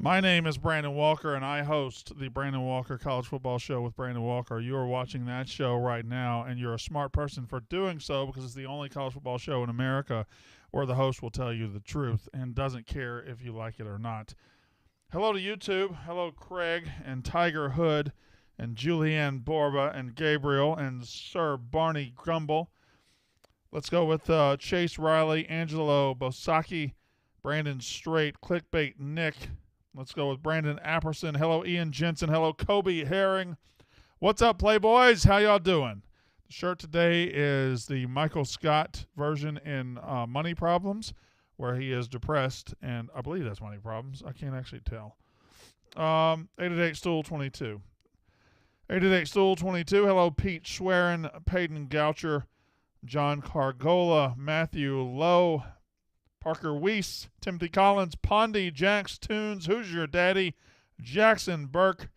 My name is Brandon Walker, and I host the Brandon Walker College Football Show with Brandon Walker. You are watching that show right now, and you're a smart person for doing so because it's the only college football show in America where the host will tell you the truth and doesn't care if you like it or not. Hello to YouTube. Hello, Craig and Tiger Hood and Julianne Borba and Gabriel and Sir Barney Grumble. Let's go with Chase Riley, Angelo Bosaki, Brandon Strait, Clickbait Nick. Let's go with Brandon Apperson. Hello, Ian Jensen. Hello, Kobe Herring. What's up, Playboys? How y'all doing? The shirt today is the Michael Scott version in Money Problems, where he is depressed, and I believe that's Money Problems. I can't actually tell. 888-STOOL-22. 888-STOOL-22. Hello, Pete Schwerin, Peyton Goucher, John Cargola, Matthew Lowe, Parker Weiss, Timothy Collins, Pondy, Jax Tunes, Who's Your Daddy, Jackson Burke,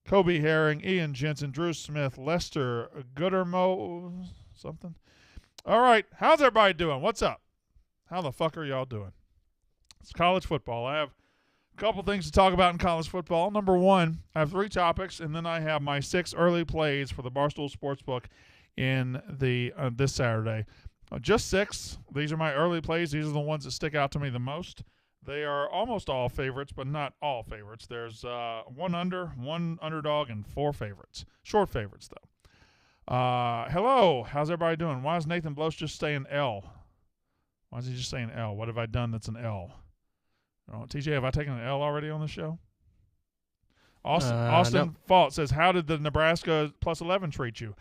Kobe Herring, Ian Jensen, Drew Smith, Lester Goodermo, something. All right, how's everybody doing? What's up? How the fuck are y'all doing? It's college football. I have a couple things to talk about in college football. Number one, I have 3 topics, and then I have my 6 early plays for the Barstool Sportsbook in the this Saturday. Just 6. These are my early plays. These are the ones that stick out to me the most. They are almost all favorites, but not all favorites. There's 1 under, 1 underdog, and 4 favorites. Short favorites, though. Hello. How's everybody doing? Why is Nathan Bloch just saying L? Why is he just saying L? What have I done that's an L? Oh, TJ, have I taken an L already on the show? Austin Fault says, how did the Nebraska plus 11 treat you?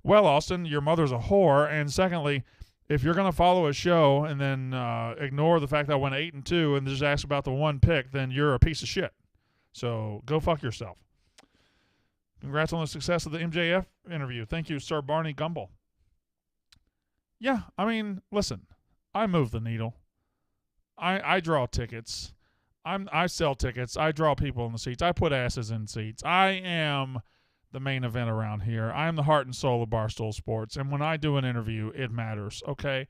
Well, Austin, your mother's a whore. And secondly, if you're going to follow a show and then ignore the fact that I went 8-2 and just ask about the one pick, then you're a piece of shit. So go fuck yourself. Congrats on the success of the MJF interview. Thank you, Sir Barney Gumble. Yeah, I mean, listen, I move the needle. I draw tickets. I sell tickets. I draw people in the seats. I put asses in seats. I am the main event around here. I am the heart and soul of Barstool Sports, and when I do an interview, it matters, okay?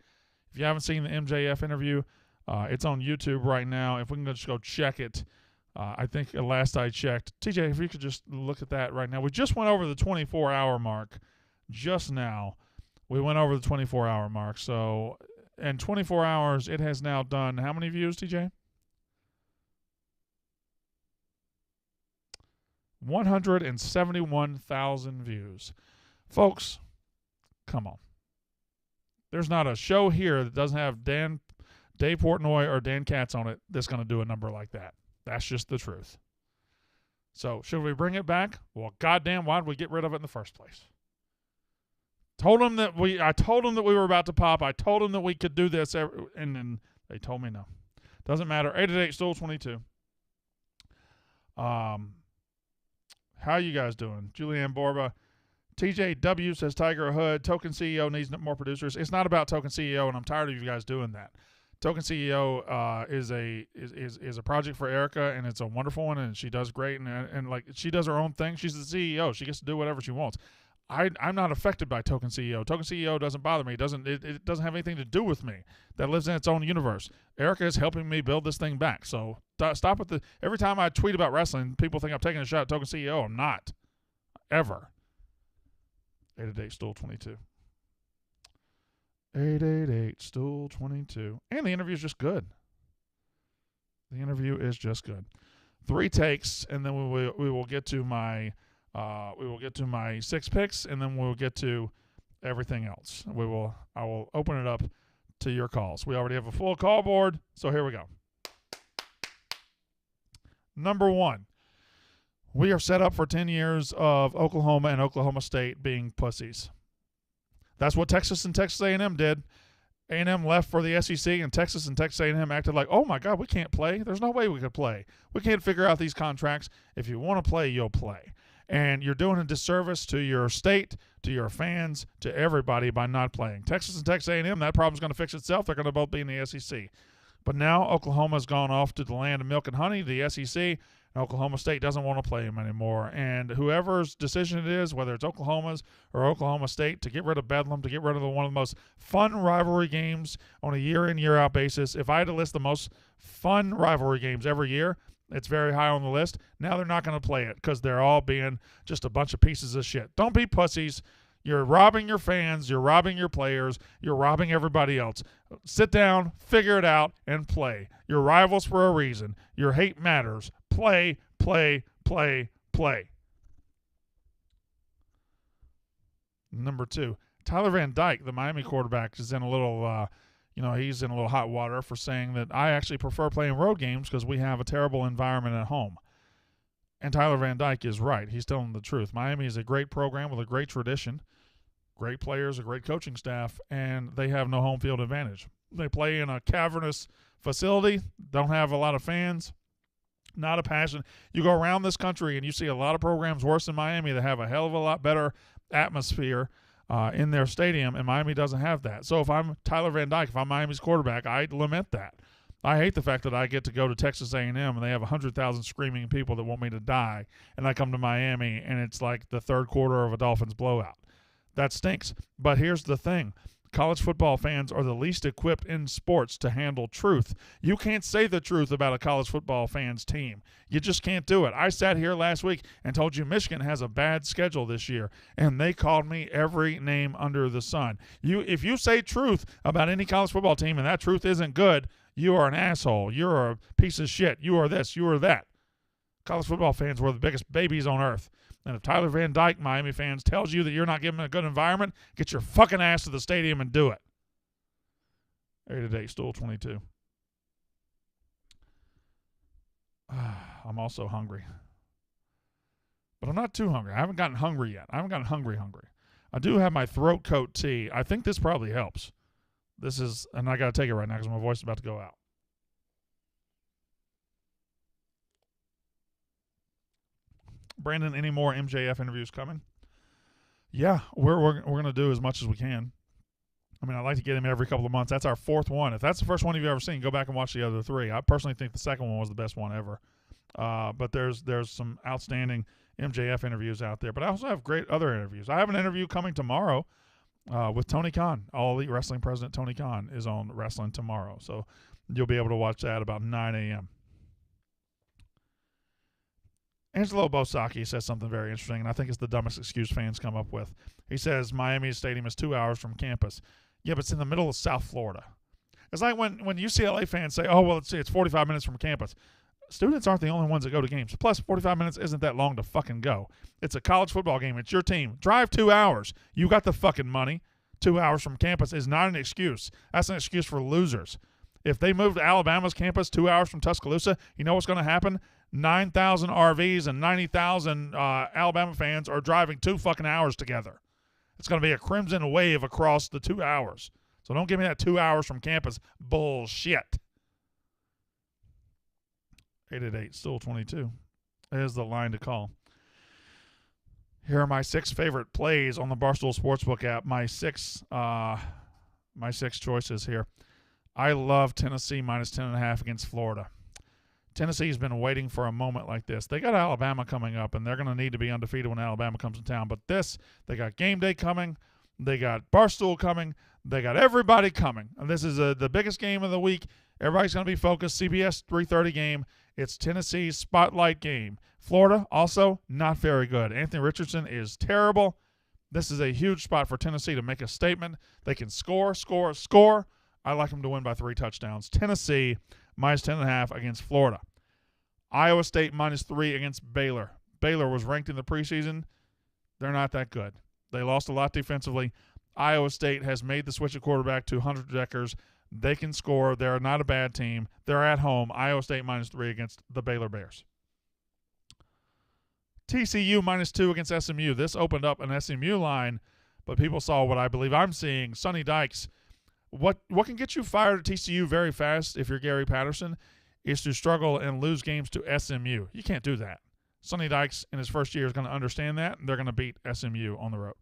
If you haven't seen the MJF interview, it's on YouTube right now. If we can just go check it, I think last I checked, TJ, if you could just look at that right now. We just went over the 24-hour mark just now. We went over the 24-hour mark, so in 24 hours, it has now done how many views, TJ? 171,000 views. Folks, come on. There's not a show here that doesn't have Dave Portnoy or Dan Katz on it that's going to do a number like that. That's just the truth. So, should we bring it back? Well, goddamn, why did we get rid of it in the first place? I told them that we were about to pop. I told them that we could do this, and then they told me no. Doesn't matter. 888-STOOL-22. How you guys doing? Julianne Borba. TJW says Tiger Hood. Token CEO needs more producers. It's not about Token CEO, and I'm tired of you guys doing that. Token CEO is a project for Erica, and it's a wonderful one, and she does great, and like she does her own thing. She's the CEO. She gets to do whatever she wants. I'm not affected by Token CEO. Token CEO doesn't bother me. It doesn't have anything to do with me. That lives in its own universe. Erica is helping me build this thing back. So stop with every time I tweet about wrestling, people think I'm taking a shot at Token CEO. I'm not. Ever. 888-STOOL-22. 888-STOOL-22. And the interview is just good. The interview is just good. 3 takes, and then we will get to my 6 picks, and then we'll get to everything else. I will open it up to your calls. We already have a full call board, so here we go. Number 1, we are set up for 10 years of Oklahoma and Oklahoma State being pussies. That's what Texas and Texas A&M did. A&M left for the SEC, and Texas A&M acted like, oh, my God, we can't play. There's no way we could play. We can't figure out these contracts. If you want to play, you'll play. And you're doing a disservice to your state, to your fans, to everybody by not playing. Texas and Texas A&M, that problem's going to fix itself. They're going to both be in the SEC. But now Oklahoma's gone off to the land of milk and honey, the SEC, and Oklahoma State doesn't want to play him anymore. And whoever's decision it is, whether it's Oklahoma's or Oklahoma State, to get rid of Bedlam, to get rid of one of the most fun rivalry games on a year-in, year-out basis. If I had to list the most fun rivalry games every year, It's very high on the list. Now they're not going to play it because they're all being just a bunch of pieces of shit. Don't be pussies. You're robbing your fans. You're robbing your players. You're robbing everybody else. Sit down, figure it out, and play. You're rivals for a reason. Your hate matters. Play, play, play, play. Number 2, Tyler Van Dyke, the Miami quarterback, is in a little, he's in a little hot water for saying that I actually prefer playing road games because we have a terrible environment at home. And Tyler Van Dyke is right. He's telling the truth. Miami is a great program with a great tradition, great players, a great coaching staff, and they have no home field advantage. They play in a cavernous facility, don't have a lot of fans, not a passion. You go around this country and you see a lot of programs worse than Miami that have a hell of a lot better atmosphere in their stadium, and Miami doesn't have that. So if I'm Tyler Van Dyke, if I'm Miami's quarterback, I lament that. I hate the fact that I get to go to Texas A&M and they have 100,000 screaming people that want me to die, and I come to Miami and it's like the third quarter of a Dolphins blowout. That stinks. But here's the thing. College football fans are the least equipped in sports to handle truth. You can't say the truth about a college football fan's team. You just can't do it. I sat here last week and told you Michigan has a bad schedule this year, and they called me every name under the sun. If you say truth about any college football team and that truth isn't good, you are an asshole. You're a piece of shit. You are this. You are that. College football fans were the biggest babies on earth. And if Tyler Van Dyke, Miami fans, tells you that you're not giving them a good environment, get your fucking ass to the stadium and do it. 8-8, Stool 22. I'm also hungry. But I'm not too hungry. I haven't gotten hungry yet. I haven't gotten hungry. I do have my throat coat tea. I think this probably helps. And I got to take it right now because my voice is about to go out. Brandon, any more MJF interviews coming? Yeah, we're going to do as much as we can. I mean, I like to get him every couple of months. That's our 4th one. If that's the first one you've ever seen, go back and watch the other 3. I personally think the second one was the best one ever. But there's some outstanding MJF interviews out there. But I also have great other interviews. I have an interview coming tomorrow with Tony Khan. All Elite Wrestling President Tony Khan is on Wrestling tomorrow. So you'll be able to watch that about 9 a.m. Angelo Bosaki says something very interesting, and I think it's the dumbest excuse fans come up with. He says Miami's stadium is 2 hours from campus. Yeah, but it's in the middle of South Florida. It's like when UCLA fans say, oh, well, it's 45 minutes from campus. Students aren't the only ones that go to games. Plus, 45 minutes isn't that long to fucking go. It's a college football game. It's your team. Drive 2 hours. You got the fucking money. 2 hours from campus is not an excuse. That's an excuse for losers. If they move to Alabama's campus 2 hours from Tuscaloosa, you know what's going to happen? 9,000 RVs and 90,000 Alabama fans are driving 2 fucking hours together. It's going to be a crimson wave across the 2 hours. So don't give me that 2 hours from campus bullshit. 8-8, Stool 22 is the line to call. Here are my 6 favorite plays on the Barstool Sportsbook app. My six choices here. I love Tennessee minus 10.5 against Florida. Tennessee's been waiting for a moment like this. They got Alabama coming up, and they're going to need to be undefeated when Alabama comes to town. But they got game day coming. They got Barstool coming. They got everybody coming. And this is the biggest game of the week. Everybody's going to be focused. CBS 3:30 game. It's Tennessee's spotlight game. Florida, also not very good. Anthony Richardson is terrible. This is a huge spot for Tennessee to make a statement. They can score. I like them to win by 3 touchdowns. Tennessee minus 10.5 against Florida. Iowa State minus 3 against Baylor. Baylor was ranked in the preseason. They're not that good. They lost a lot defensively. Iowa State has made the switch at quarterback to Hunter Deckers. They can score. They're not a bad team. They're at home. Iowa State minus 3 against the Baylor Bears. TCU minus 2 against SMU. This opened up an SMU line, but people saw what I believe I'm seeing. Sonny Dykes. What can get you fired at TCU very fast if you're Gary Patterson is to struggle and lose games to SMU. You can't do that. Sonny Dykes in his first year is going to understand that, and they're going to beat SMU on the road.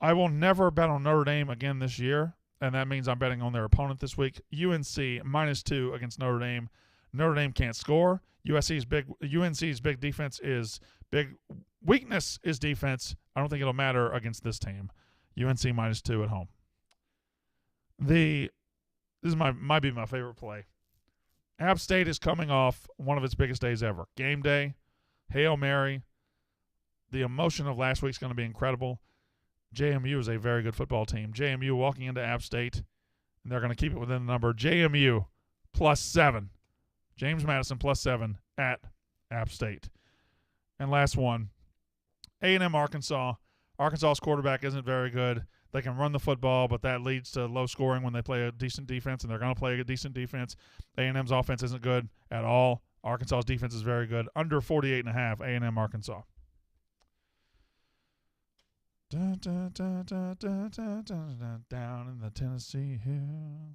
I will never bet on Notre Dame again this year, and that means I'm betting on their opponent this week. UNC minus 2 against Notre Dame. Notre Dame can't score. UNC's big defense is big. Weakness is defense. I don't think it'll matter against this team. UNC minus 2 at home. This might be my favorite play. App State is coming off one of its biggest days ever. Game day, Hail Mary. The emotion of last week's going to be incredible. JMU is a very good football team. JMU walking into App State, and they're going to keep it within the number. JMU +7. James Madison +7 at App State. And last one, A&M Arkansas. Arkansas's quarterback isn't very good. They can run the football, but that leads to low scoring when they play a decent defense, and they're going to play a decent defense. A&M's offense isn't good at all. Arkansas's defense is very good. Under 48.5, A&M Arkansas. Dun, dun, dun, dun, dun, dun, dun, dun, down in the Tennessee Hill.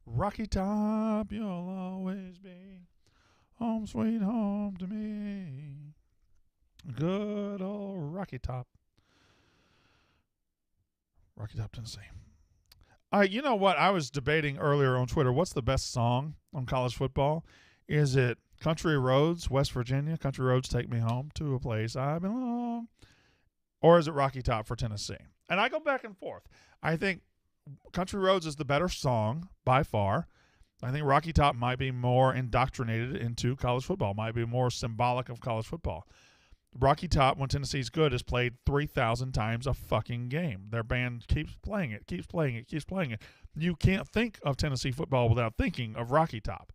Rocky Top, you'll always be home sweet home to me. Good old Rocky Top. Rocky Top, Tennessee. You know what? I was debating earlier on Twitter, what's the best song on college football? Is it Country Roads, West Virginia? Country Roads, take me home to a place I belong. Or is it Rocky Top for Tennessee? And I go back and forth. I think Country Roads is the better song by far. I think Rocky Top might be more indoctrinated into college football, might be more symbolic of college football. Rocky Top, when Tennessee's good, is played 3,000 times a fucking game. Their band keeps playing it, keeps playing it, keeps playing it. You can't think of Tennessee football without thinking of Rocky Top.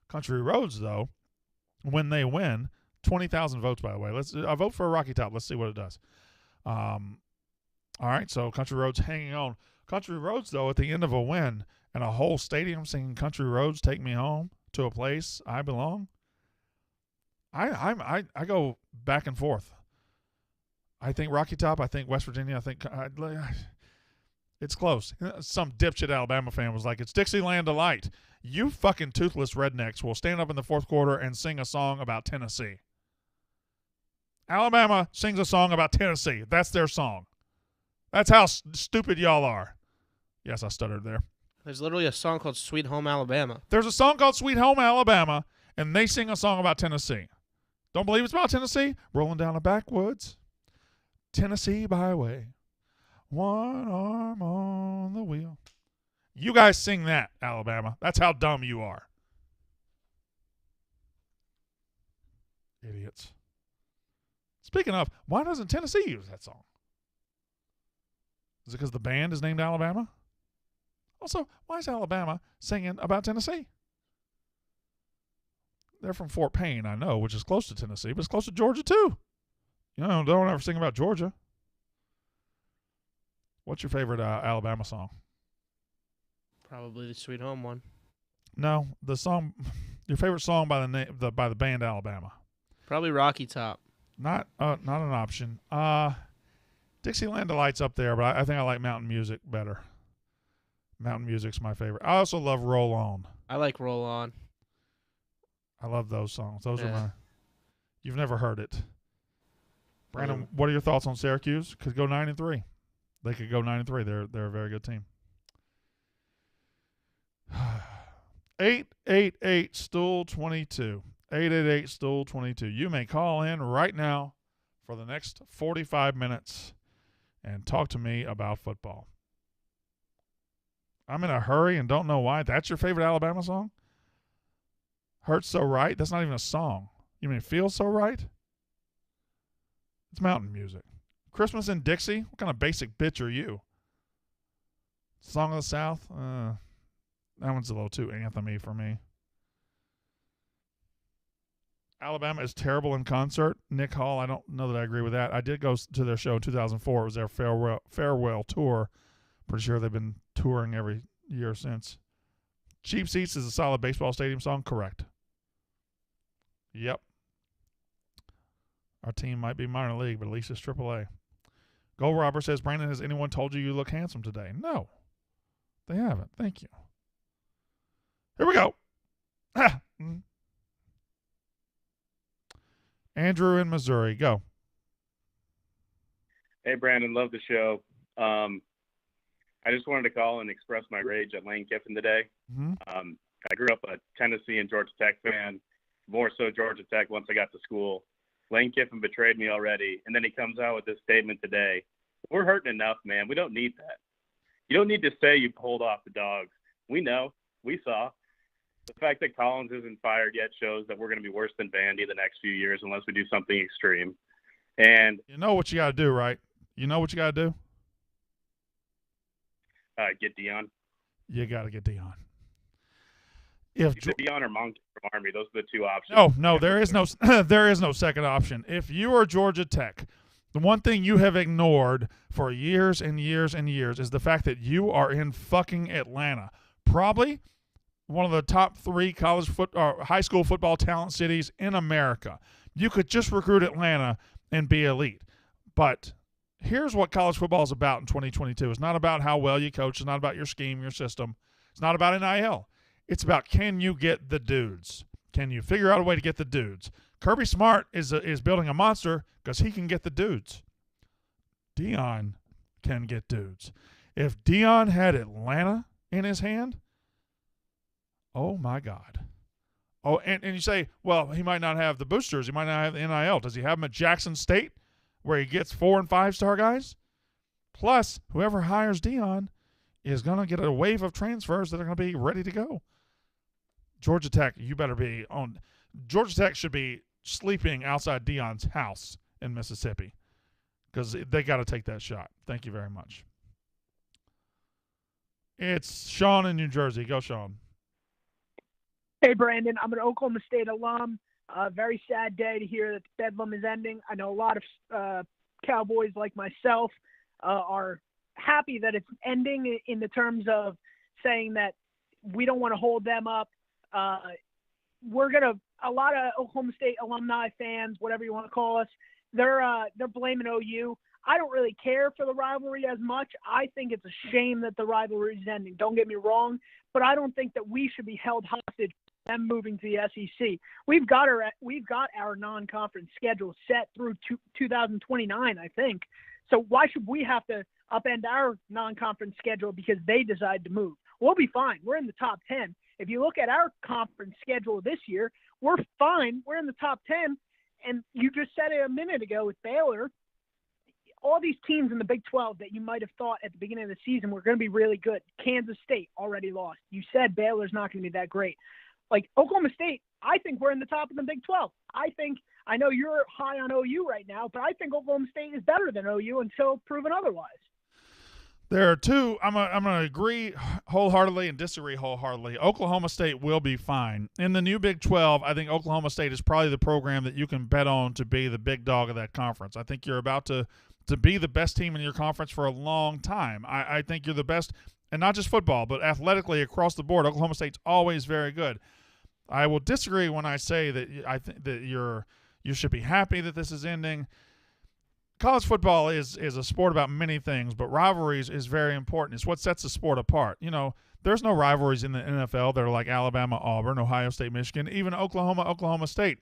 Country Roads, though, when they win, 20,000 votes, by the way. I vote for a Rocky Top. Let's see what it does. All right, so Country Roads hanging on. Country Roads, though, at the end of a win and a whole stadium singing Country Roads, take me home to a place I belong. I go back and forth. I think Rocky Top. I think West Virginia. I think it's close. Some dipshit Alabama fan was like, "It's Dixieland Delight." You fucking toothless rednecks will stand up in the fourth quarter and sing a song about Tennessee. Alabama sings a song about Tennessee. That's their song. That's how stupid y'all are. Yes, I stuttered there. There's literally a song called Sweet Home Alabama. There's a song called Sweet Home Alabama, and they sing a song about Tennessee. Don't believe it's about Tennessee? Rolling down the backwoods, Tennessee byway, one arm on the wheel. You guys sing that, Alabama. That's how dumb you are. Idiots. Speaking of, why doesn't Tennessee use that song? Is it because the band is named Alabama? Also, why is Alabama singing about Tennessee? They're from Fort Payne, I know, which is close to Tennessee, but it's close to Georgia, too. You know, don't ever sing about Georgia. What's your favorite Alabama song? Probably the Sweet Home one. No, the song, your favorite song by the band Alabama. Probably Rocky Top. Not an option. Dixieland Delight's up there, but I think I like Mountain Music better. Mountain Music's my favorite. I also love Roll On. I like Roll On. I love those songs. Those are my. You've never heard it, Brandon. What are your thoughts on Syracuse? Could go 9-3. They could go 9-3. They're a very good team. 888 Stool 22. 888 Stool 22. You may call in right now for the next 45 minutes and talk to me about football. I'm in a hurry and don't know why. That's your favorite Alabama song? Hurts So Right? That's not even a song. You mean Feel So Right? It's mountain music. Christmas in Dixie? What kind of basic bitch are you? Song of the South? That one's a little too anthem-y for me. Alabama is terrible in concert. Nick Hall, I don't know that I agree with that. I did go to their show in 2004. It was their farewell tour. Pretty sure they've been touring every year since. Cheap Seats is a solid baseball stadium song. Correct. Yep. Our team might be minor league, but at least it's AAA. Gold Robber says, Brandon, has anyone told you look handsome today? No, they haven't. Thank you. Here we go. Andrew in Missouri. Go. Hey, Brandon. Love the show. I just wanted to call and express my rage at Lane Kiffin today. Mm-hmm. I grew up a Tennessee and Georgia Tech fan, more so Georgia Tech once I got to school. Lane Kiffin betrayed me already, and then he comes out with this statement today We're hurting enough, man. We don't need that. You don't need to say you pulled off the dogs. We know. We saw. The fact that Collins isn't fired yet shows that we're going to be worse than Vandy the next few years unless we do something extreme. And you know what you got to do, right? You know what you got to do? Get Dion. You got to get Dion. If Dion or Monk from Army, those are the two options. No, there is no there is no second option. If you are Georgia Tech, the one thing you have ignored for years and years and years is the fact that you are in fucking Atlanta. Probably one of the top 3 high school football talent cities in America. You could just recruit Atlanta and be elite. But here's what college football is about in 2022. It's not about how well you coach. It's not about your scheme, your system. It's not about NIL. It's about, can you get the dudes? Can you figure out a way to get the dudes? Kirby Smart is building a monster because he can get the dudes. Dion can get dudes. If Dion had Atlanta in his hand, oh my God. Oh, and you say, well, he might not have the boosters. He might not have the NIL. Does he have them at Jackson State where he gets 4- and 5-star guys? Plus, whoever hires Dion is going to get a wave of transfers that are going to be ready to go. Georgia Tech, you better be on. Georgia Tech should be sleeping outside Dion's house in Mississippi because they got to take that shot. Thank you very much. It's Sean in New Jersey. Go, Sean. Hey, Brandon. I'm an Oklahoma State alum. Very sad day to hear that the Bedlam is ending. I know a lot of Cowboys like myself are happy that it's ending in the terms of saying that we don't want to hold them up. A lot of Oklahoma State alumni fans, whatever you want to call us, they're blaming OU. I don't really care for the rivalry as much. I think it's a shame that the rivalry is ending. Don't get me wrong, but I don't think that we should be held hostage to them moving to the SEC. We've got our non-conference schedule set through 2029, I think. So why should we have to upend our non-conference schedule because they decide to move? We'll be fine. We're in the top 10. If you look at our conference schedule this year, we're fine. We're in the top 10. And you just said it a minute ago with Baylor. All these teams in the Big 12 that you might have thought at the beginning of the season were going to be really good. Kansas State already lost. You said Baylor's not going to be that great. Like Oklahoma State, I think we're in the top of the Big 12. I know you're high on OU right now, but I think Oklahoma State is better than OU until proven otherwise. There are two. I'm gonna agree wholeheartedly and disagree wholeheartedly. Oklahoma State will be fine. In the new Big 12, I think Oklahoma State is probably the program that you can bet on to be the big dog of that conference. I think you're about to be the best team in your conference for a long time. I think you're the best, and not just football, but athletically across the board. Oklahoma State's always very good. I will disagree when I say that I think that you should be happy that this is ending. College football is a sport about many things, but rivalries is very important. It's what sets the sport apart. You know, there's no rivalries in the NFL that are like Alabama, Auburn, Ohio State, Michigan, even Oklahoma State.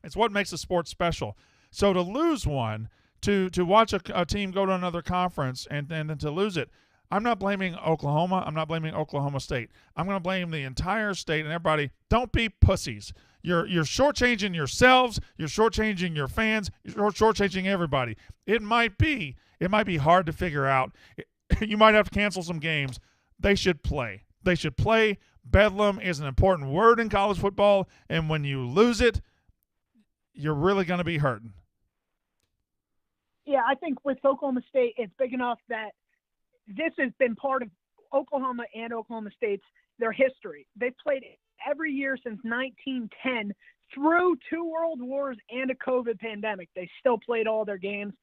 It's what makes the sport special. So to lose one, to watch a team go to another conference and then to lose it, I'm not blaming Oklahoma. I'm not blaming Oklahoma State. I'm going to blame the entire state and everybody. Don't be pussies. You're shortchanging yourselves. You're shortchanging your fans. You're shortchanging everybody. It might be hard to figure out. You might have to cancel some games. They should play. They should play. Bedlam is an important word in college football, and when you lose it, you're really going to be hurting. Yeah, I think with Oklahoma State, it's big enough that this has been part of Oklahoma and Oklahoma State's their history. They've played every year since 1910 through 2 world wars and a COVID pandemic. They still played all their games.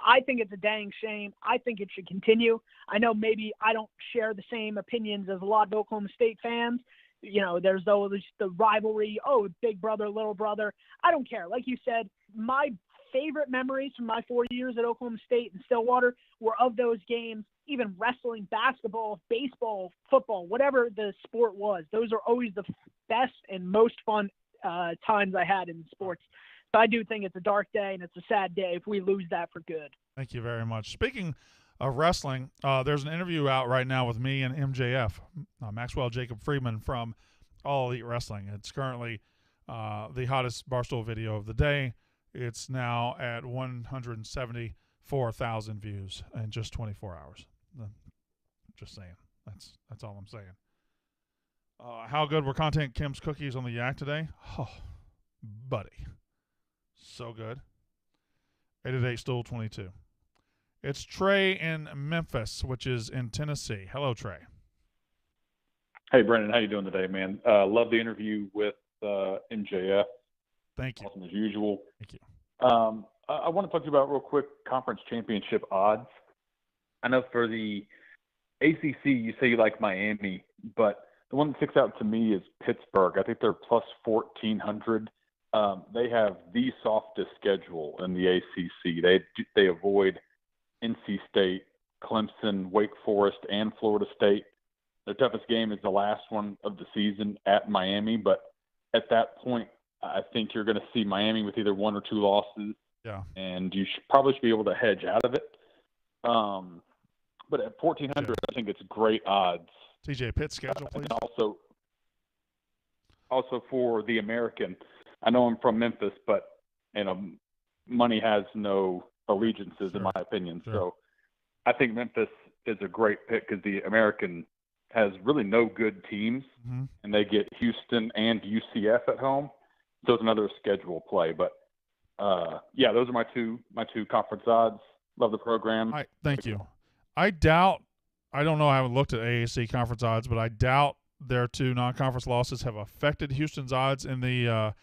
I think it's a dang shame. I think it should continue. I know maybe I don't share the same opinions as a lot of Oklahoma State fans. You know, there's always the rivalry, big brother, little brother. I don't care. Like you said, my favorite memories from my 4 years at Oklahoma State and Stillwater were of those games, even wrestling, basketball, baseball, football, whatever the sport was. Those are always the best and most fun times I had in sports. But I do think it's a dark day and it's a sad day if we lose that for good. Thank you very much. Speaking of wrestling, there's an interview out right now with me and MJF, Maxwell Jacob Friedman from All Elite Wrestling. It's currently the hottest Barstool video of the day. It's now at 170 4,000 views in just 24 hours. Just saying. That's all I'm saying. How good were Content Kim's cookies on the Yak today? Oh, buddy. So good. 888 Stool 22. It's Trey in Memphis, which is in Tennessee. Hello, Trey. Hey, Brendan. How you doing today, man? Love the interview with MJF. Thank you. Awesome as usual. Thank you. I want to talk to you about real quick conference championship odds. I know for the ACC, you say you like Miami, but the one that sticks out to me is Pittsburgh. I think they're plus 1,400. They have the softest schedule in the ACC. They avoid NC State, Clemson, Wake Forest, and Florida State. Their toughest game is the last one of the season at Miami, but at that point, I think you're going to see Miami with either 1 or 2 losses. Yeah. And you probably should be able to hedge out of it. But at 1,400, I think it's great odds. TJ Pitt's schedule, please. And also for the American, I know I'm from Memphis, but money has no allegiances in my opinion. Sure. So I think Memphis is a great pick because the American has really no good teams, and they get Houston and UCF at home. So it's another schedule play. But those are my two conference odds. Love the program. Thank you. I don't know. I haven't looked at AAC conference odds, but I doubt their 2 non-conference losses have affected Houston's odds in the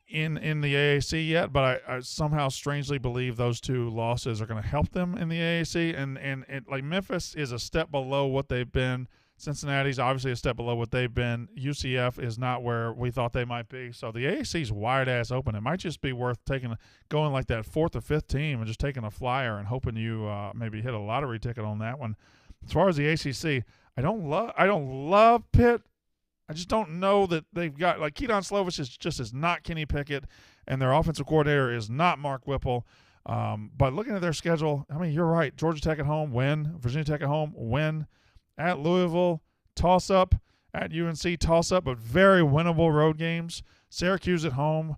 in the AAC yet. But I somehow strangely believe those 2 losses are going to help them in the AAC. And like Memphis is a step below what they've been. Cincinnati's obviously a step below what they've been. UCF is not where we thought they might be. So the AAC's wide ass open. It might just be worth going like that 4th or 5th team and just taking a flyer and hoping you maybe hit a lottery ticket on that one. As far as the ACC, I don't love Pitt. I just don't know that they've got, like, Keaton Slovis is not Kenny Pickett, and their offensive coordinator is not Mark Whipple. But looking at their schedule, I mean, you're right. Georgia Tech at home, win. Virginia Tech at home, win. At Louisville, toss-up. At UNC, toss-up, but very winnable road games. Syracuse at home,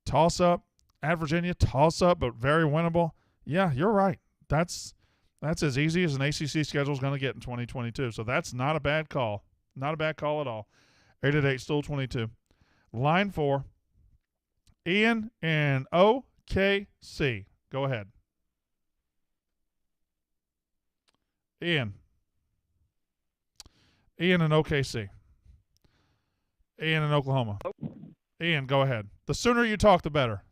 toss-up. At Virginia, toss-up, but very winnable. Yeah, you're right. That's as easy as an ACC schedule is going to get in 2022. So that's not a bad call. Not a bad call at all. 888 Stool 22. Line 4. Ian and OKC. Go ahead. Ian in OKC. Ian in Oklahoma. Ian, go ahead. The sooner you talk, the better.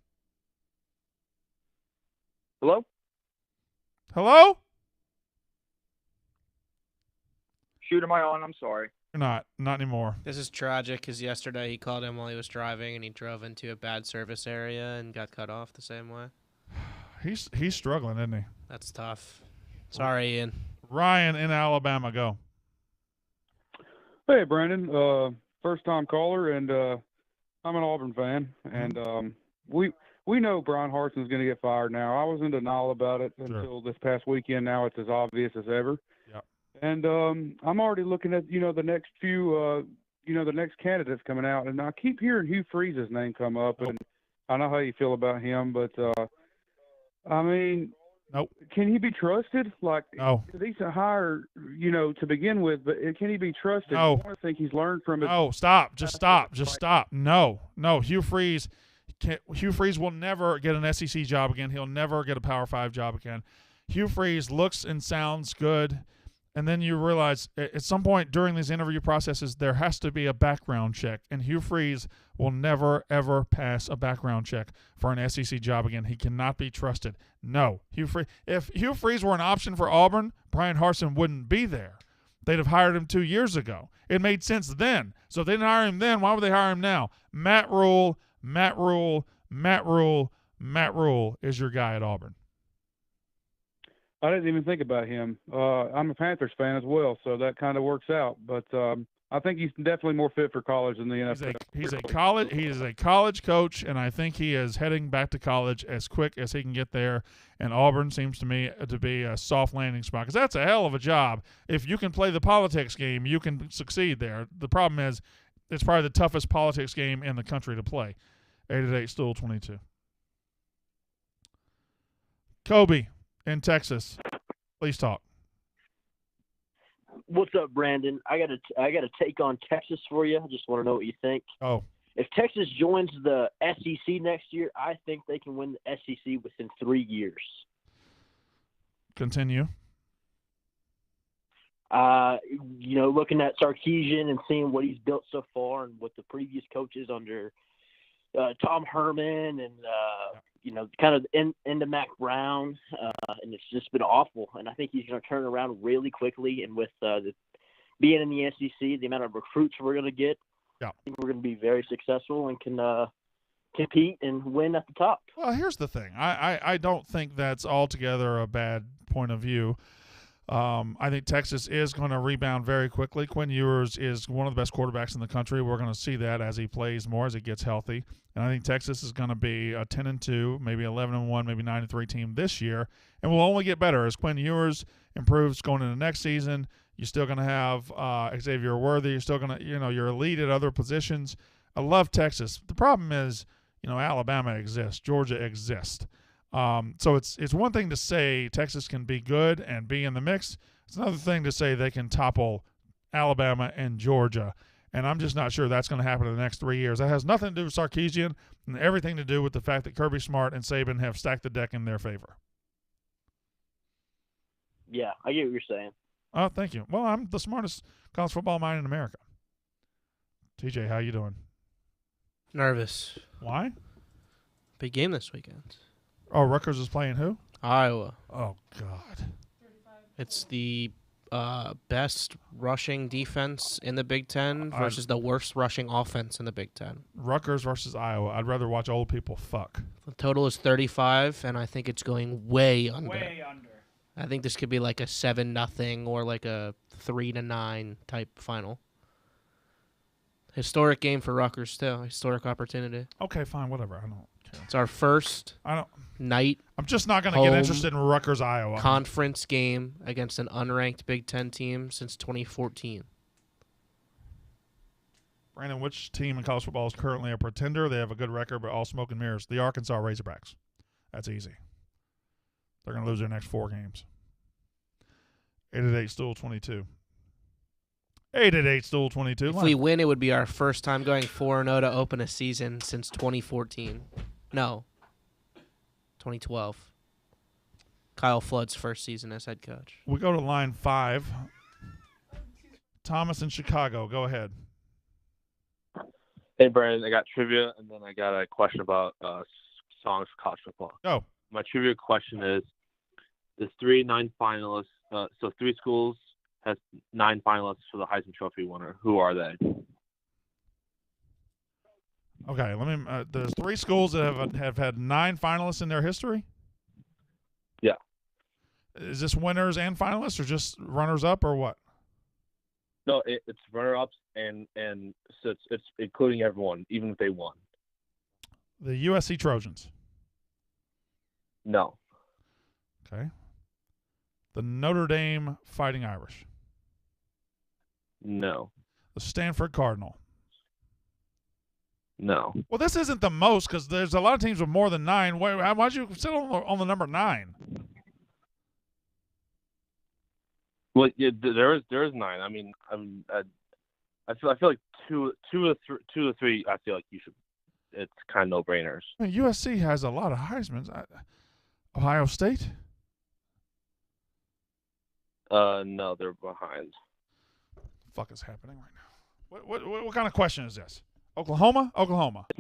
Hello? Hello? Shoot, am I on? I'm sorry. You're not. Not anymore. This is tragic because yesterday he called him while he was driving and he drove into a bad service area and got cut off the same way. He's struggling, isn't he? That's tough. Sorry, Ian. Ryan in Alabama, go. Hey, Brandon. First-time caller, and I'm an Auburn fan. And we know Brian Harsin's going to get fired now. I was in denial about it until this past weekend. Now it's as obvious as ever. Yep. And I'm already looking at, the next few, the next candidates coming out. And I keep hearing Hugh Freeze's name come up. And I know how you feel about him, but, I mean – nope. Can he be trusted? Like, no. It's a decent hire, to begin with, but can he be trusted? No. I want to think he's learned from it. No, stop. Just stop. No. Hugh Freeze will never get an SEC job again. He'll never get a Power 5 job again. Hugh Freeze looks and sounds good, and then you realize at some point during these interview processes there has to be a background check, and Hugh Freeze will never, ever pass a background check for an SEC job again. He cannot be trusted. No. If Hugh Freeze were an option for Auburn, Brian Harsin wouldn't be there. They'd have hired him 2 years ago. It made sense then. So if they didn't hire him then, why would they hire him now? Matt Rule is your guy at Auburn. I didn't even think about him. I'm a Panthers fan as well, so that kind of works out. But I think he's definitely more fit for college than the NFL. He is a college coach, and I think he is heading back to college as quick as he can get there. And Auburn seems to me to be a soft landing spot because that's a hell of a job. If you can play the politics game, you can succeed there. The problem is it's probably the toughest politics game in the country to play. 888 Stool 22. Kobe in Texas. Please talk. What's up, Brandon? I got a take on Texas for you. I just want to know what you think. Oh. If Texas joins the SEC next year, I think they can win the SEC within 3 years. Continue. Looking at Sarkisian and seeing what he's built so far and what the previous coaches under Tom Herman and, kind of into Mac Brown, and it's just been awful. And I think he's going to turn around really quickly. And with being in the SEC, the amount of recruits we're going to get, I think we're going to be very successful and can compete and win at the top. Well, here's the thing. I don't think that's altogether a bad point of view. I think Texas is going to rebound very quickly. Quinn Ewers is one of the best quarterbacks in the country. We're going to see that as he plays more, as he gets healthy. And I think Texas is going to be a 10-2, maybe 11-1, maybe 9-3 team this year, and will only get better as Quinn Ewers improves going into next season. You're still going to have Xavier Worthy. You're still going to, you're elite at other positions. I love Texas. The problem is, Alabama exists, Georgia exists. So it's one thing to say Texas can be good and be in the mix. It's another thing to say they can topple Alabama and Georgia. And I'm just not sure that's going to happen in the next 3 years. That has nothing to do with Sarkisian and everything to do with the fact that Kirby Smart and Saban have stacked the deck in their favor. Yeah, I get what you're saying. Oh, thank you. Well, I'm the smartest college football mind in America. TJ, how you doing? Nervous. Why? Big game this weekend. Oh, Rutgers is playing who? Iowa. Oh, God. It's the best rushing defense in the Big Ten versus the worst rushing offense in the Big Ten. Rutgers versus Iowa. I'd rather watch old people fuck. The total is 35, and I think it's going way under. Way under. I think this could be like a 7-0 or like a 3-9 type final. Historic game for Rutgers, too. Historic opportunity. Okay, fine, whatever. I don't care. It's our first night. I'm just not going to get interested in Rutgers, Iowa. Conference game against an unranked Big Ten team since 2014. Brandon, which team in college football is currently a pretender? They have a good record, but all smoke and mirrors. The Arkansas Razorbacks. That's easy. They're going to lose their next 4 games. 8-8, still 22. 8-8, still 22. If we win, it would be our first time going 4-0 to open a season since 2014. No. 2012. Kyle Flood's first season as head coach. We go to line 5. Thomas in Chicago. Go ahead. Hey, Brandon, I got trivia, and then I got a question about songs for college football. Go. My trivia question is, there's 3 9-finalists. So 3 schools has 9 finalists for the Heisman Trophy winner. Who are they? Okay, let me. There's 3 schools that have had 9 finalists in their history. Yeah. Is this winners and finalists, or just runners up, or what? No, it's runner-ups and so it's including everyone, even if they won. The USC Trojans. No. Okay. The Notre Dame Fighting Irish. No. The Stanford Cardinal. No. Well, this isn't the most because there's a lot of teams with more than 9. Why'd you sit on the number 9? Well, yeah, there is 9. I mean, I feel like two of the three. I feel like you should. It's kind of no-brainers. I mean, USC has a lot of Heismans. Ohio State. No, they're behind. Fuck is happening right now? What kind of question is this? Oklahoma?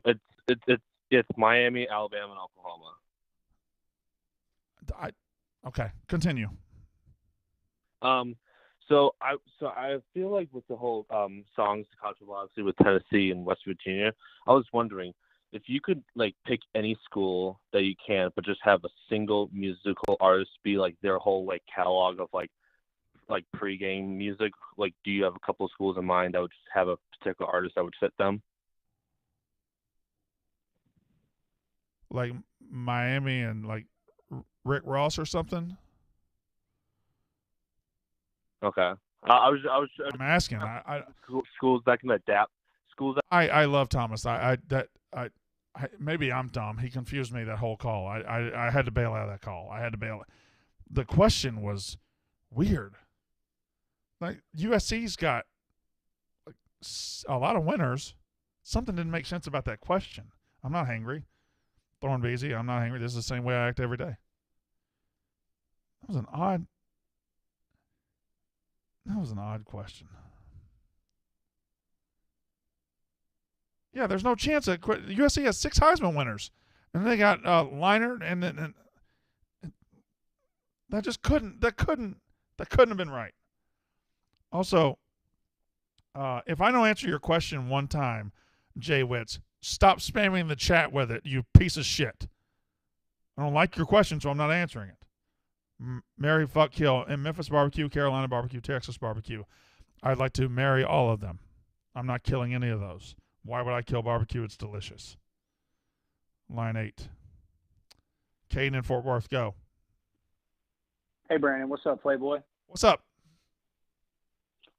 It's Miami, Alabama, and Oklahoma. Okay, continue. So I feel like with the whole songs to college football, obviously with Tennessee and West Virginia, I was wondering if you could like pick any school that you can, but just have a single musical artist be like their whole like catalog of like pregame music. Like, do you have a couple of schools in mind that would just have a particular artist that would fit them? Like Miami and like Rick Ross or something. Okay. I'm asking. Schools that can adapt. Schools. I love Thomas. I maybe I'm dumb. He confused me that whole call. I had to bail out of that call. I had to bail. The question was weird. Like USC's got a lot of winners. Something didn't make sense about that question. I'm not hangry. Thornbeezy, I'm not hangry. This is the same way I act every day. That was an odd question. Yeah, there's no chance that USC has 6 Heisman winners, and they got Leinart, and that just couldn't have been right. Also, if I don't answer your question one time, Jay Witz, stop spamming the chat with it, you piece of shit. I don't like your question, so I'm not answering it. Marry, fuck, kill. In Memphis barbecue, Carolina barbecue, Texas barbecue. I'd like to marry all of them. I'm not killing any of those. Why would I kill barbecue? It's delicious. Line 8. Caden in Fort Worth, go. Hey, Brandon. What's up, Playboy? What's up?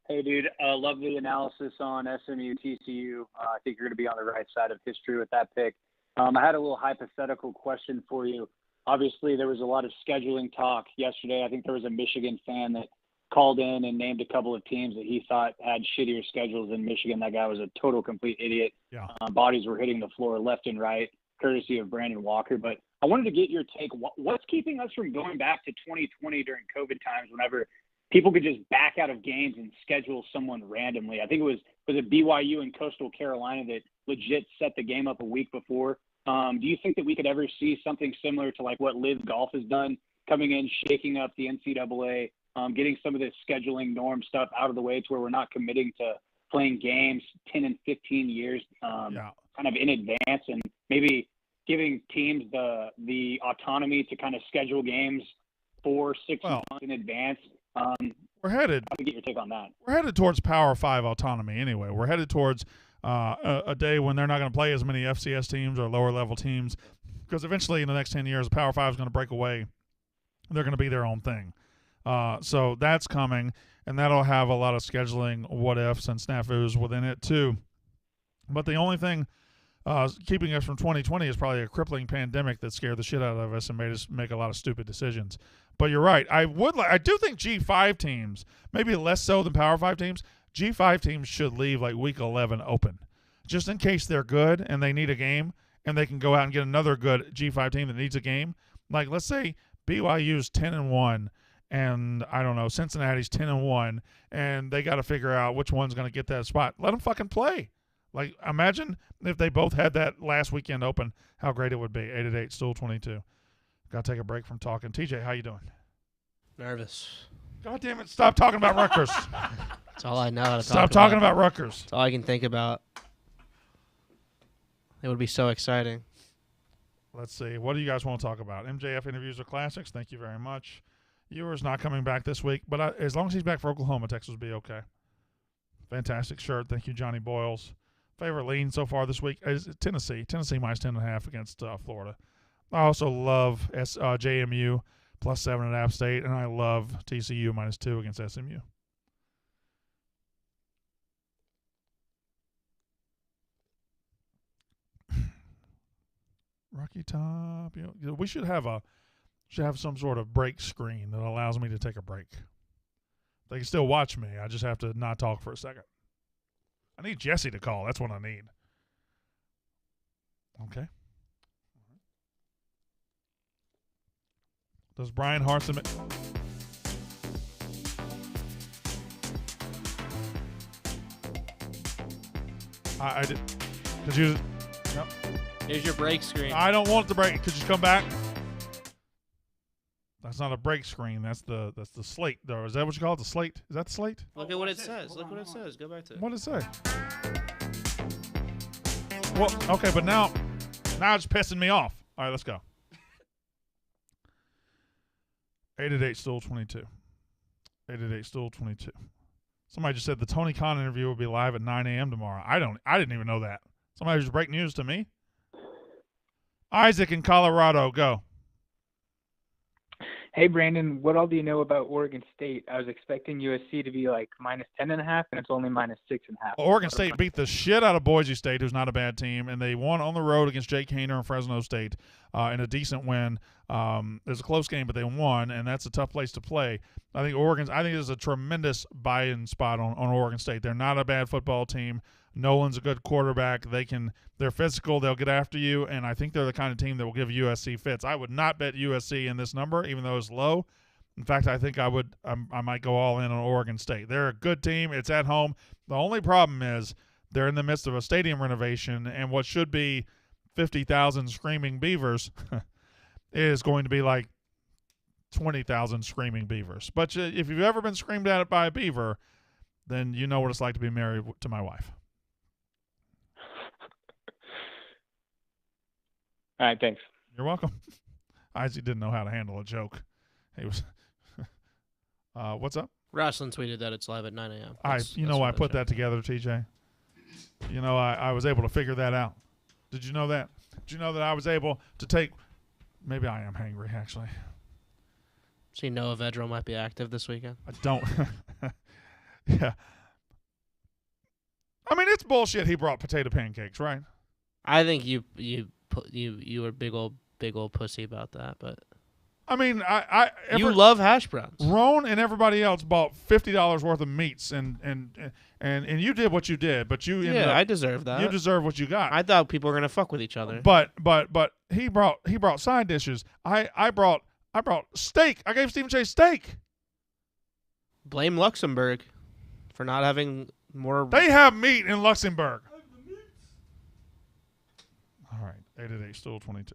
Hey, dude. Love the analysis on SMU TCU. I think you're going to be on the right side of history with that pick. I had a little hypothetical question for you. Obviously, there was a lot of scheduling talk yesterday. I think there was a Michigan fan that called in and named a couple of teams that he thought had shittier schedules than Michigan. That guy was a total complete idiot. Yeah. Bodies were hitting the floor left and right, courtesy of Brandon Walker. But I wanted to get your take. What's keeping us from going back to 2020 during COVID times whenever people could just back out of games and schedule someone randomly? I think was it BYU and Coastal Carolina that legit set the game up a week before? Do you think that we could ever see something similar to like what Live Golf has done, coming in, shaking up the NCAA, getting some of this scheduling norm stuff out of the way to where we're not committing to playing games 10 and 15 years kind of in advance, and maybe giving teams the autonomy to kind of schedule games 4-6 months in advance? We're headed. How do you get your take on that? We're headed towards Power 5 autonomy anyway. We're headed towards a day when they're not going to play as many FCS teams or lower level teams, because eventually in the next 10 years, the Power 5 is going to break away. They're going to be their own thing. So that's coming, and that'll have a lot of scheduling what ifs and snafus within it too. But the only thing keeping us from 2020 is probably a crippling pandemic that scared the shit out of us and made us make a lot of stupid decisions. But you're right. I do think G5 teams, maybe less so than Power 5 teams, G5 teams should leave like week 11 open, just in case they're good and they need a game and they can go out and get another good G5 team that needs a game. Like, let's say BYU's 10-1 and I don't know, Cincinnati's 10-1, and they got to figure out which one's going to get that spot. Let them fucking play. Like, imagine if they both had that last weekend open, how great it would be. 8-8, still 22. Got to take a break from talking. TJ, how you doing? Nervous. God damn it, stop talking about Rutgers. That's all I know how to talk Stop talking about Rutgers. That's all I can think about. It would be so exciting. Let's see. What do you guys want to talk about? MJF interviews or classics? Thank you very much. Ewer's not coming back this week, but as long as he's back for Oklahoma, Texas will be okay. Fantastic shirt. Thank you, Johnny Boyles. Favorite lean so far this week is Tennessee. Tennessee minus 10.5 against Florida. I also love JMU plus 7 at App State, and I love TCU minus 2 against SMU. Rocky Top. We should have some sort of break screen that allows me to take a break. They can still watch me. I just have to not talk for a second. I need Jesse to call. That's what I need. Okay. Does Brian Hartson... I did... Could you... No. Here's your break screen. I don't want the break. Could you come back? That's not a break screen. That's the slate, though. Is that what you call it? The slate? Is that the slate? Look at what it says. Look what it says. Go back to it. What did it say? Well, okay, but now it's pissing me off. All right, let's go. 8-8, still 22. 8-8, still 22. Somebody just said the Tony Khan interview will be live at 9 a.m. tomorrow. I didn't even know that. Somebody just break news to me. Isaac in Colorado, go. Hey, Brandon, what all do you know about Oregon State? I was expecting USC to be like minus 10.5, and it's only minus 6.5. Oregon State beat the shit out of Boise State, who's not a bad team, and they won on the road against Jake Hayner and Fresno State in a decent win. It was a close game, but they won, and that's a tough place to play. I think there's a tremendous buy-in spot on Oregon State. They're not a bad football team. Nolan's a good quarterback. They're physical. They'll get after you, and I think they're the kind of team that will give USC fits. I would not bet USC in this number, even though it's low. In fact, I think I might go all in on Oregon State. They're a good team. It's at home. The only problem is they're in the midst of a stadium renovation, and what should be 50,000 screaming Beavers is going to be like 20,000 screaming Beavers. But if you've ever been screamed at by a beaver, then you know what it's like to be married to my wife. All right, thanks. You're welcome. Isaac didn't know how to handle a joke. He was what's up? Rosslyn tweeted that it's live at 9 a.m. I put that together, TJ. You know, I was able to figure that out. Did you know that? Did you know that I was able to take – maybe I am hangry, actually. See, Noah Vedral might be active this weekend. I don't – yeah. I mean, it's bullshit he brought potato pancakes, right? I think you were big old pussy about that, but I mean, you love hash browns. Roan and everybody else bought $50 worth of meats, and you did what you did, but you I deserve that. You deserve what you got. I thought people were gonna fuck with each other. But he brought side dishes. I brought steak. I gave Stephen Chase steak. Blame Luxembourg for not having more. They have meat in Luxembourg. All right, 888-STOOL-22.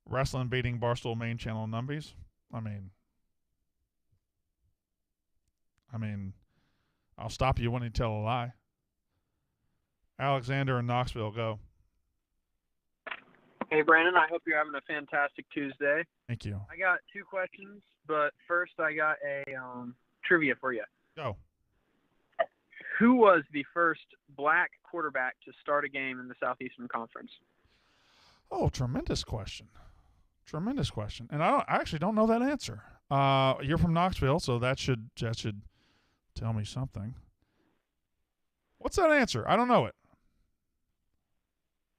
Wrestling beating Barstool main channel numbies. I mean, I'll stop you when you tell a lie. Alexander in Knoxville, go. Hey, Brandon, I hope you're having a fantastic Tuesday. Thank you. I got two questions, but first I got a trivia for you. Go. Who was the first black quarterback to start a game in the Southeastern Conference? Oh, tremendous question. Tremendous question. And I actually don't know that answer. You're from Knoxville, so that should tell me something. What's that answer? I don't know it.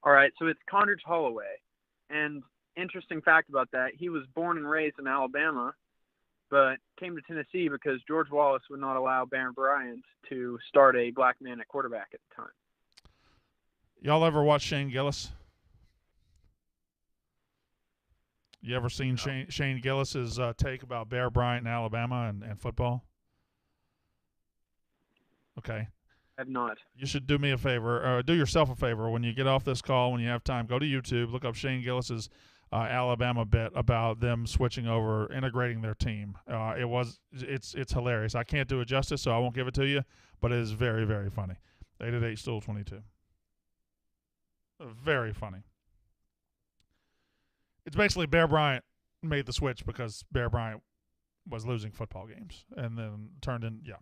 All right, so it's Condredge Holloway. And interesting fact about that, he was born and raised in Alabama, but came to Tennessee because George Wallace would not allow Baron Bryant to start a black man at quarterback at the time. Y'all ever watch Shane Gillis? You ever seen Shane Gillis's take about Bear Bryant in Alabama and football? Okay. I have not. You should do me a favor, do yourself a favor. When you get off this call, when you have time, go to YouTube, look up Shane Gillis's Alabama bit about them switching over, integrating their team. It's hilarious. I can't do it justice, so I won't give it to you, but it is very, very funny. 888-STOOL-22. Very funny. It's basically Bear Bryant made the switch because Bear Bryant was losing football games and then turned in, yeah.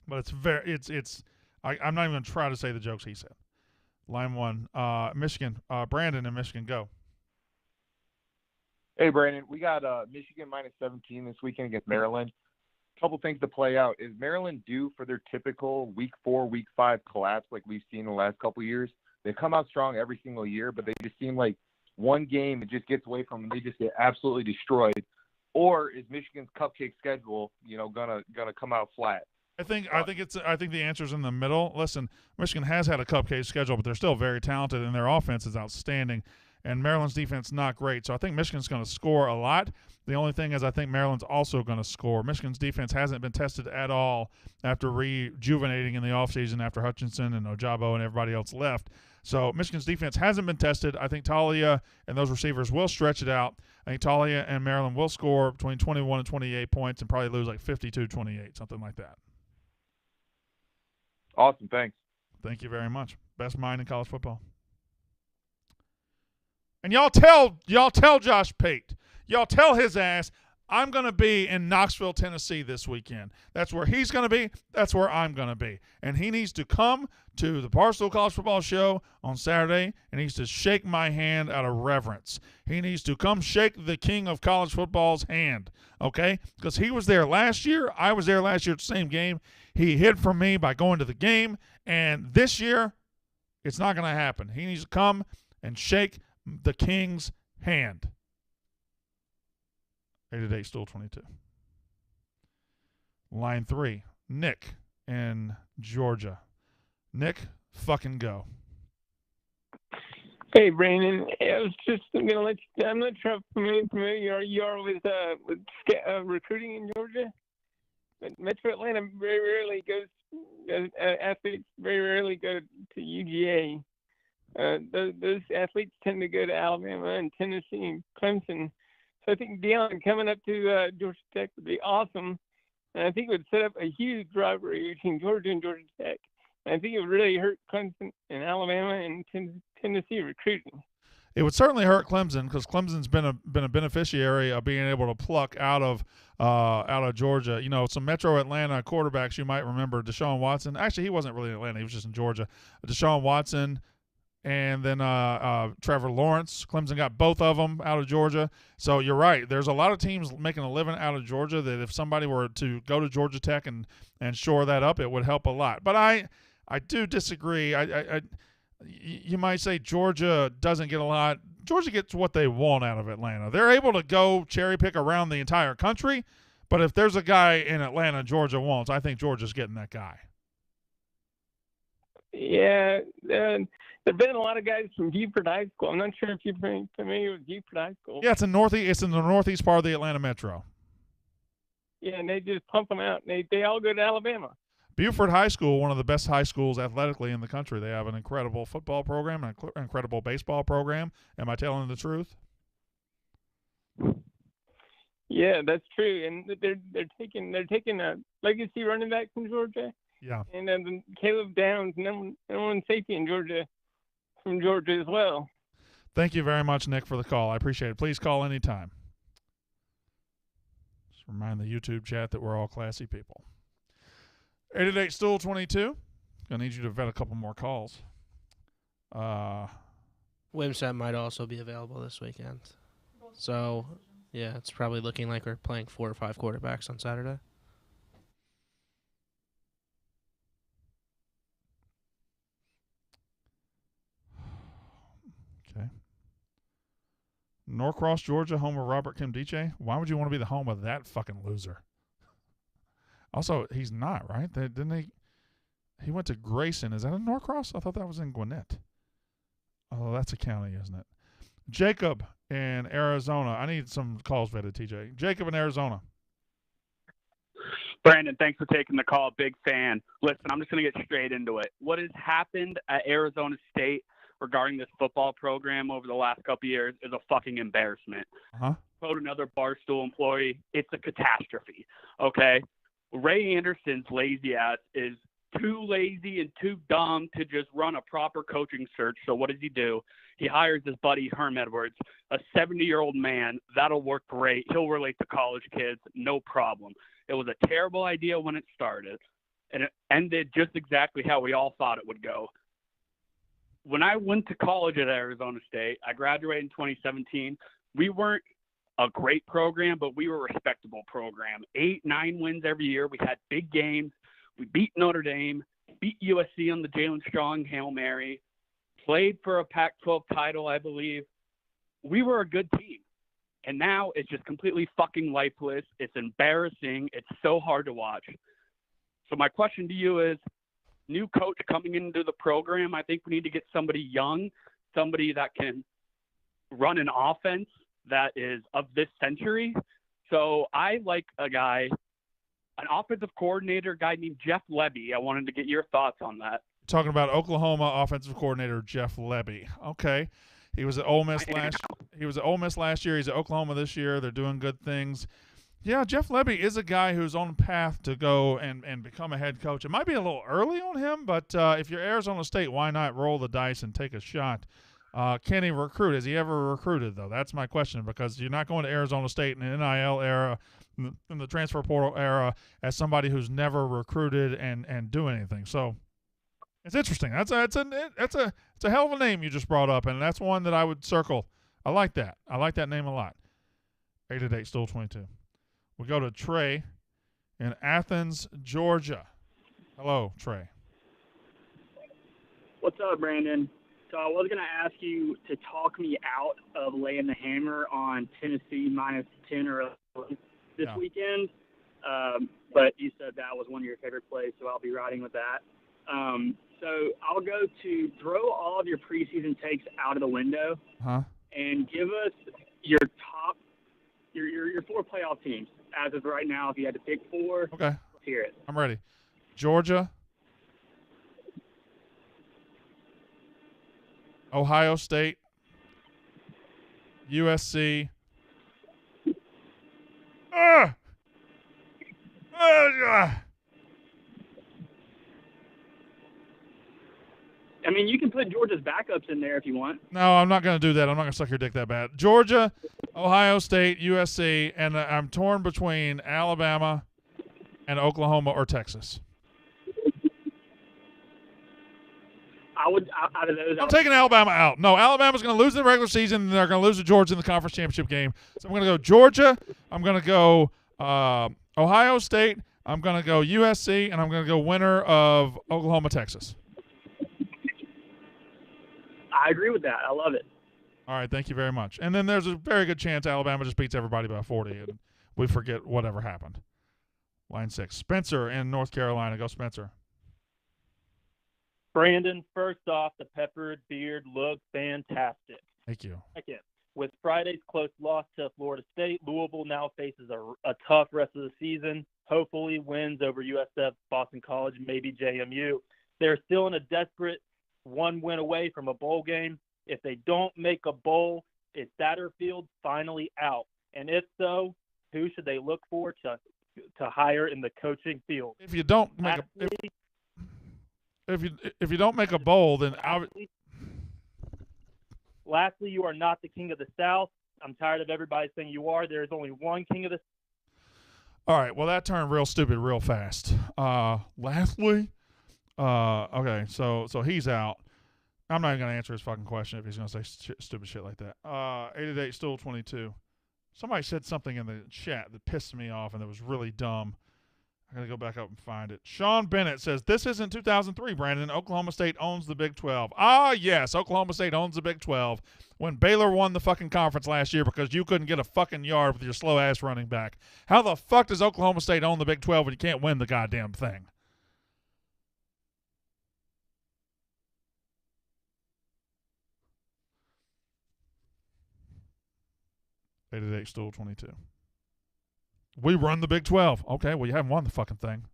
But I'm not even going to try to say the jokes he said. Line one, Michigan, Brandon in Michigan, go. Hey, Brandon, we got Michigan minus 17 this weekend against Maryland. A couple things to play out. Is Maryland due for their typical week 4, week 5 collapse like we've seen in the last couple of years? They come out strong every single year, but they just seem like one game it just gets away from them. They just get absolutely destroyed. Or is Michigan's cupcake schedule, gonna come out flat? I think the answer's in the middle. Listen, Michigan has had a cupcake schedule, but they're still very talented, and their offense is outstanding. And Maryland's defense not great. So I think Michigan's going to score a lot. The only thing is I think Maryland's also going to score. Michigan's defense hasn't been tested at all after rejuvenating in the offseason after Hutchinson and Ojabo and everybody else left. So Michigan's defense hasn't been tested. I think Talia and those receivers will stretch it out. I think Talia and Maryland will score between 21 and 28 points and probably lose like 52-28, something like that. Awesome. Thanks. Thank you very much. Best mind in college football. And y'all tell Josh Pate, y'all tell his ass, I'm going to be in Knoxville, Tennessee this weekend. That's where he's going to be. That's where I'm going to be. And he needs to come to the Barstool College Football Show on Saturday, and he needs to shake my hand out of reverence. He needs to come shake the king of college football's hand, okay? Because he was there last year. I was there last year at the same game. He hid from me by going to the game, and this year it's not going to happen. He needs to come and shake the king's hand. 888 Stool 22. Line 3, Nick in Georgia. Nick, fucking go. Hey, Brandon. I'm not sure how familiar you are with recruiting in Georgia, but Metro Atlanta very rarely athletes very rarely go to UGA. Those athletes tend to go to Alabama and Tennessee and Clemson. So I think Deion coming up to Georgia Tech would be awesome. And I think it would set up a huge rivalry between Georgia and Georgia Tech. And I think it would really hurt Clemson and Alabama and Tennessee recruiting. It would certainly hurt Clemson because Clemson's been a beneficiary of being able to pluck out of Georgia. You know, some Metro Atlanta quarterbacks you might remember. Deshaun Watson. Actually, he wasn't really in Atlanta. He was just in Georgia. Deshaun Watson. And then Trevor Lawrence. Clemson got both of them out of Georgia. So you're right. There's a lot of teams making a living out of Georgia that if somebody were to go to Georgia Tech and shore that up, it would help a lot. But I do disagree. You might say Georgia doesn't get a lot. Georgia gets what they want out of Atlanta. They're able to go cherry pick around the entire country. But if there's a guy in Atlanta Georgia wants, I think Georgia's getting that guy. Yeah, there have been a lot of guys from Beaufort High School. I'm not sure if you're familiar with Beaufort High School. Yeah, it's in the northeast part of the Atlanta metro. Yeah, and they just pump them out. They all go to Alabama. Beaufort High School, one of the best high schools athletically in the country. They have an incredible football program, an incredible baseball program. Am I telling the truth? Yeah, that's true. And they're taking a legacy running back from Georgia. Yeah. And then Caleb Downs, number one safety in Georgia, from Georgia as well. Thank you very much, Nick, for the call. I appreciate it. Please call anytime. Just remind the YouTube chat that we're all classy people. 888 Stool 22. Gonna need you to vet a couple more calls. Wimsett might also be available this weekend. So, yeah, it's probably looking like we're playing 4 or 5 quarterbacks on Saturday. Okay. Norcross, Georgia, home of Robert Kimdiche. Why would you want to be the home of that fucking loser? Also, he's not, right? He went to Grayson. Is that in Norcross? I thought that was in Gwinnett. Oh, that's a county, isn't it? Jacob in Arizona. I need some calls vetted, TJ. Jacob in Arizona. Brandon, thanks for taking the call. Big fan. Listen, I'm just going to get straight into it. What has happened at Arizona State regarding this football program over the last couple of years is a fucking embarrassment. Quote another Barstool employee, it's a catastrophe. Okay? Ray Anderson's lazy ass is too lazy and too dumb to just run a proper coaching search. So what does he do? He hires his buddy Herm Edwards, a 70-year-old man. That'll work great. He'll relate to college kids, no problem. It was a terrible idea when it started, and it ended just exactly how we all thought it would go. When I went to college at Arizona State, I graduated in 2017. We weren't a great program, but we were a respectable program. 8-9 wins every year. We had big games. We beat Notre Dame, beat USC on the Jalen Strong Hail Mary, played for a Pac-12 title, I believe. We were a good team. And now it's just completely fucking lifeless. It's embarrassing. It's so hard to watch. So my question to you is, new coach coming into the program, I think we need to get somebody young, somebody that can run an offense that is of this century. So I like a guy, an offensive coordinator guy named Jeff Levy. I wanted to get your thoughts on that. Talking about Oklahoma offensive coordinator Jeff Levy. Okay. He was at Ole Miss last year. He's at Oklahoma this year. They're doing good things. Yeah, Jeff Levy is a guy who's on path to go and become a head coach. It might be a little early on him, but if you're Arizona State, why not roll the dice and take a shot Can he recruit? Has he ever recruited, though? That's my question, because you're not going to Arizona State in the NIL era, in the transfer portal era, as somebody who's never recruited and do anything. So it's interesting. It's a hell of a name you just brought up, and that's one that I would circle. I like that. I like that name a lot. 888 Stool 22. We go to Trey in Athens, Georgia. Hello, Trey. What's up, Brandon? So I was going to ask you to talk me out of laying the hammer on Tennessee minus 10 or 11 this weekend, but you said that was one of your favorite plays, so I'll be riding with that. So I'll go to throw all of your preseason takes out of the window and give us your top, your 4 playoff teams as of right now. If you had to pick 4, okay, let's hear it. I'm ready. Georgia, Ohio State, USC. I mean, you can put Georgia's backups in there if you want. No, I'm not going to do that. I'm not going to suck your dick that bad. Georgia, Ohio State, USC, and I'm torn between Alabama and Oklahoma or Texas. I would, out of those, I'm taking Alabama out. No, Alabama's going to lose in the regular season, and they're going to lose to Georgia in the conference championship game. So I'm going to go Georgia. I'm going to go Ohio State. I'm going to go USC, and I'm going to go winner of Oklahoma, Texas. I agree with that. I love it. All right, thank you very much. And then there's a very good chance Alabama just beats everybody by 40, and we forget whatever happened. Line 6. Spencer in North Carolina. Go, Spencer. Brandon, first off, the peppered beard looked fantastic. Thank you. Second, with Friday's close loss to Florida State, Louisville now faces a tough rest of the season. Hopefully wins over USF, Boston College, maybe JMU. They're still in a desperate one win away from a bowl game. If they don't make a bowl, is Satterfield finally out? And if so, who should they look for to hire in the coaching field? If you don't make if you don't make a bowl, then lastly, you are not the king of the South. I'm tired of everybody saying you are. There is only one king of the. All right. Well, that turned real stupid real fast. Lastly. Okay, so he's out. I'm not even going to answer his fucking question if he's going to say stupid shit like that. 888 Stool 22. Somebody said something in the chat that pissed me off and that was really dumb. I got to go back up and find it. Sean Bennett says, this isn't 2003, Brandon. Oklahoma State owns the Big 12. Ah, yes, Oklahoma State owns the Big 12 when Baylor won the fucking conference last year because you couldn't get a fucking yard with your slow-ass running back. How the fuck does Oklahoma State own the Big 12 when you can't win the goddamn thing? Eight Stool 22. We run the Big 12. Okay, well, you haven't won the fucking thing.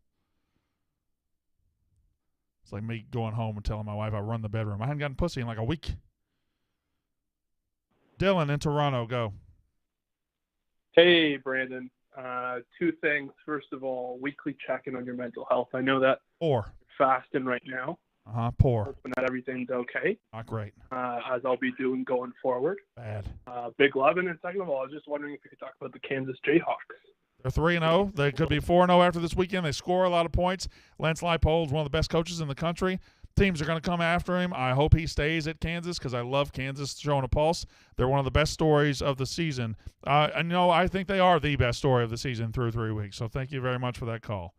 It's like me going home and telling my wife I run the bedroom. I hadn't gotten pussy in like a week. Dylan in Toronto, go. Hey, Brandon. 2 things. First of all, weekly check-in on your mental health. I know that you're fasting right now. Poor. Hoping that everything's okay. Not great. As I'll be doing going forward. Bad. Big love. And then second of all, I was just wondering if you could talk about the Kansas Jayhawks. They're 3-0. They could be 4-0 after this weekend. They score a lot of points. Lance Leipold is one of the best coaches in the country. Teams are going to come after him. I hope he stays at Kansas because I love Kansas showing a pulse. They're one of the best stories of the season. I think they are the best story of the season through 3 weeks. So thank you very much for that call.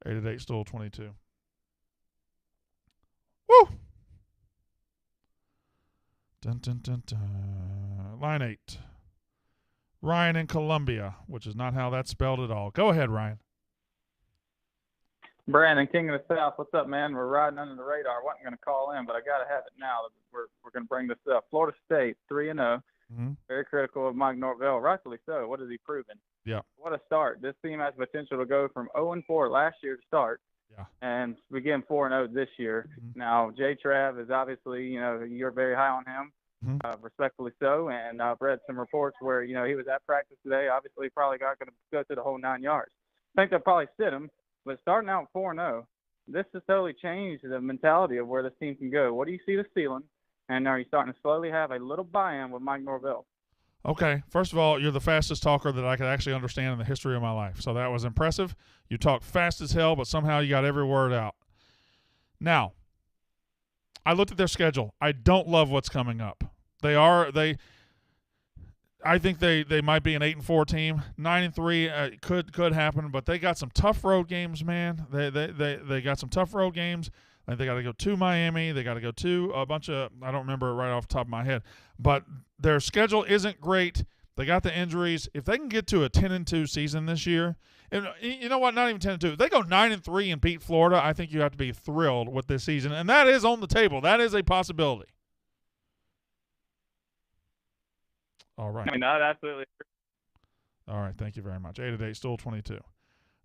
888 Stool 22. Woo! Dun, dun, dun, dun. Line 8. Ryan in Columbia, which is not how that's spelled at all. Go ahead, Ryan. Brandon, King of the South, what's up, man? We're riding under the radar. I wasn't going to call in, but I got to have it now. We're going to bring this up. Florida State, 3-0. Very critical of Mike Norvell, rightfully so. What has he proven? Yeah. What a start. This team has potential to go from 0-4 last year to start. Yeah. And begin 4-0 this year. Now, Jay Trav is obviously, you're very high on him. Respectfully so, and I've read some reports where he was at practice today. Obviously, probably not going to go through the whole 9 yards. I think they'll probably sit him, but starting out 4-0, this has totally changed the mentality of where this team can go. What do you see the ceiling? And are you starting to slowly have a little buy-in with Mike Norvell? Okay, first of all, you're the fastest talker that I could actually understand in the history of my life. So that was impressive. You talked fast as hell, but somehow you got every word out. Now, I looked at their schedule. I don't love what's coming up. I think they might be an 8-4 team. 9-3 could happen, but they got some tough road games, man. They got some tough road games. Like they got to go to Miami. They got to go to a bunch of, I don't remember it right off the top of my head, but their schedule isn't great. They got the injuries. If they can get to a 10-2 season this year, and you know what? Not even 10-2. If they go 9-3 and beat Florida, I think you have to be thrilled with this season, and that is on the table. That is a possibility. All right. No, absolutely. All right. Thank you very much. 8-8, still 22.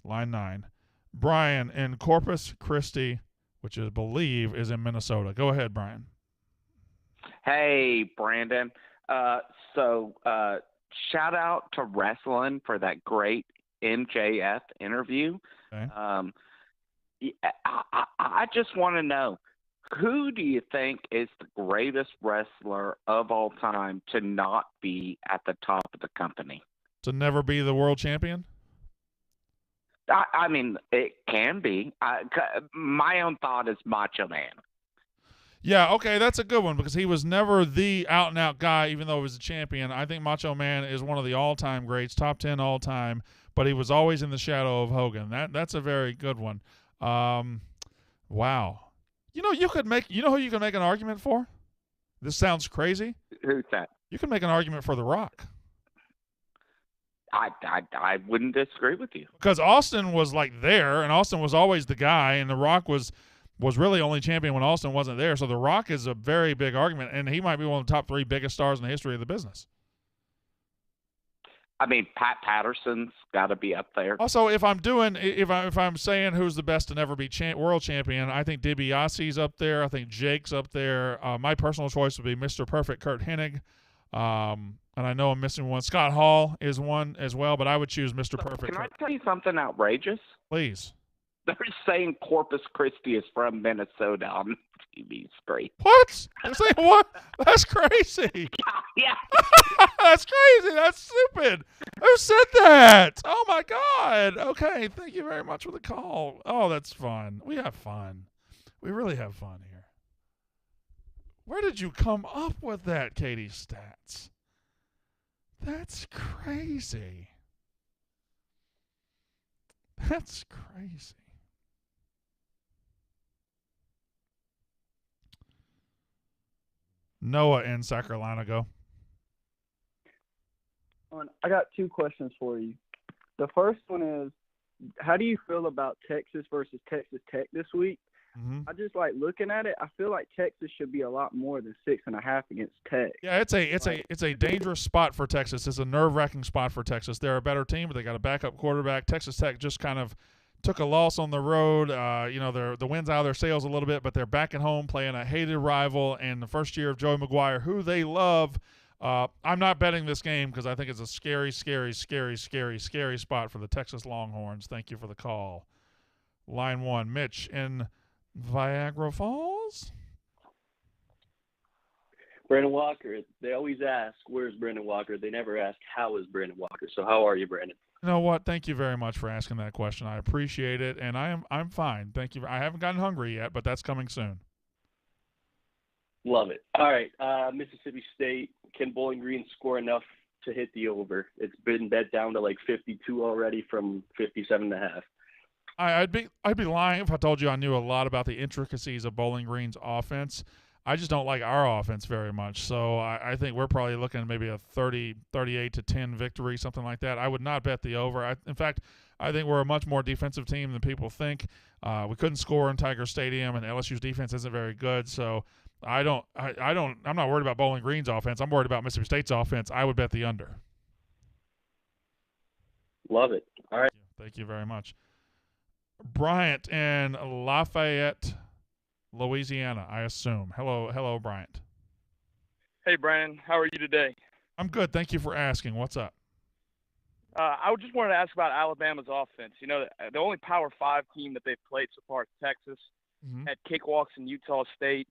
Line 9. Brian in Corpus Christi, which I believe is in Minnesota. Go ahead, Brian. Hey, Brandon. Shout out to Wrestling for that great MJF interview. Okay. I just want to know, who do you think is the greatest wrestler of all time to not be at the top of the company? To never be the world champion? I mean, it can be. My own thought is Macho Man. Yeah, okay, that's a good one because he was never the out-and-out guy, even though he was a champion. I think Macho Man is one of the all-time greats, top 10 all-time, but he was always in the shadow of Hogan. That's a very good one. Wow. You know who you can make an argument for? This sounds crazy. Who's that? You can make an argument for The Rock. I wouldn't disagree with you. Because Austin was like there, and Austin was always the guy, and The Rock was really only champion when Austin wasn't there. So The Rock is a very big argument, and he might be one of the top 3 biggest stars in the history of the business. I mean, Pat Patterson's got to be up there. Also, if I'm saying who's the best to never be world champion, I think DiBiase's up there. I think Jake's up there. My personal choice would be Mr. Perfect Kurt Hennig. And I know I'm missing one. Scott Hall is one as well, but I would choose Mr. Perfect. Can I tell you something outrageous? Please. They're saying Corpus Christi is from Minnesota on TV screen. What? They're saying what? That's crazy. Yeah. That's crazy. That's stupid. Who said that? Oh, my God. Okay, thank you very much for the call. Oh, that's fun. We have fun. We really have fun here. Where did you come up with that, Katie Stats? That's crazy. That's crazy. Noah in South Carolina, go. I got 2 questions for you. The first one is, how do you feel about Texas versus Texas Tech this week? Mm-hmm. I just like looking at it. I feel like Texas should be a lot more than 6.5 against Tech. Yeah, it's a dangerous spot for Texas. It's a nerve-wracking spot for Texas. They're a better team, but they got a backup quarterback. Texas Tech just kind of took a loss on the road. The wind's out of their sails a little bit, but they're back at home playing a hated rival and the first year of Joey McGuire, who they love. I'm not betting this game because I think it's a scary, scary, scary, scary, scary spot for the Texas Longhorns. Thank you for the call. Line 1, Mitch in Niagara Falls. Brandon Walker. They always ask, where's Brandon Walker? They never ask, how is Brandon Walker? So how are you, Brandon? You know what? Thank you very much for asking that question. I appreciate it, and I'm fine. Thank you. I haven't gotten hungry yet, but that's coming soon. Love it. All right, Mississippi State. Can Bowling Green score enough to hit the over? It's been bet down to like 52 already from 57.5. I'd be lying if I told you I knew a lot about the intricacies of Bowling Green's offense. I just don't like our offense very much. So I think we're probably looking at maybe a 38-10 victory, something like that. I would not bet the over. In fact, I think we're a much more defensive team than people think. We couldn't score in Tiger Stadium, and LSU's defense isn't very good. So I'm not worried about Bowling Green's offense. I'm worried about Mississippi State's offense. I would bet the under. Love it. All right. Thank you very much. Bryant in Lafayette, Louisiana, I assume. Hello, Bryant. Hey, Brandon. How are you today? I'm good. Thank you for asking. What's up? I just wanted to ask about Alabama's offense. You know, the only Power 5 team that they've played so far is Texas. Mm-hmm. Had cakewalks in Utah State.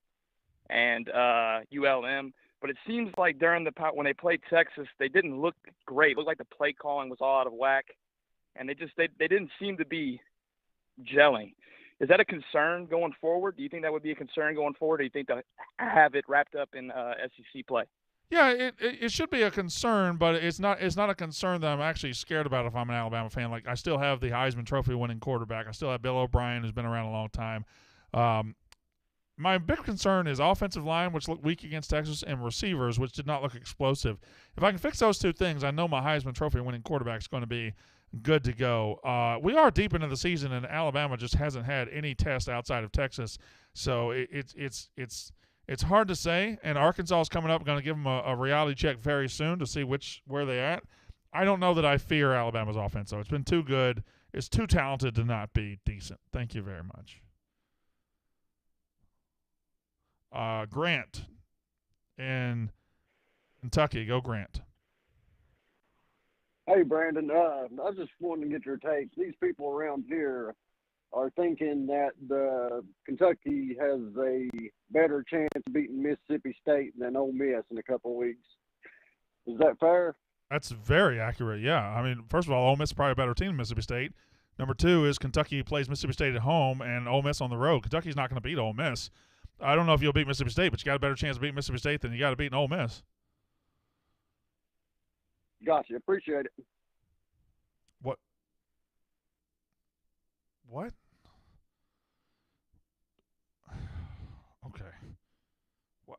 and ULM. But it seems like when they played Texas, they didn't look great. It looked like the play calling was all out of whack, and they didn't seem to be gelling. Is that a concern going forward? Do you think that would be a concern going forward, or do you think to have it wrapped up in SEC play? Yeah, it should be a concern, but it's not a concern that I'm actually scared about if I'm an Alabama fan. Like, I still have the Heisman Trophy winning quarterback. I still have Bill O'Brien, who's been around a long time. My big concern is offensive line, which looked weak against Texas, and receivers, which did not look explosive. If I can fix those two things, I know my Heisman Trophy winning quarterback is going to be good to go. We are deep into the season, and Alabama just hasn't had any test outside of Texas, so it's hard to say. And Arkansas is coming up, going to give them a reality check very soon to see where they're at. I don't know that I fear Alabama's offense, though. It's been too good. It's too talented to not be decent. Thank you very much. Grant in Kentucky. Go, Grant. Hey, Brandon. I just wanted to get your take. These people around here are thinking that Kentucky has a better chance of beating Mississippi State than Ole Miss in a couple of weeks. Is that fair? That's very accurate, yeah. I mean, first of all, Ole Miss is probably a better team than Mississippi State. Number two is Kentucky plays Mississippi State at home and Ole Miss on the road. Kentucky's not going to beat Ole Miss. I don't know if you'll beat Mississippi State, but you got a better chance of beating Mississippi State than you got to beat Ole Miss. Gotcha. Appreciate it. What? Okay. What?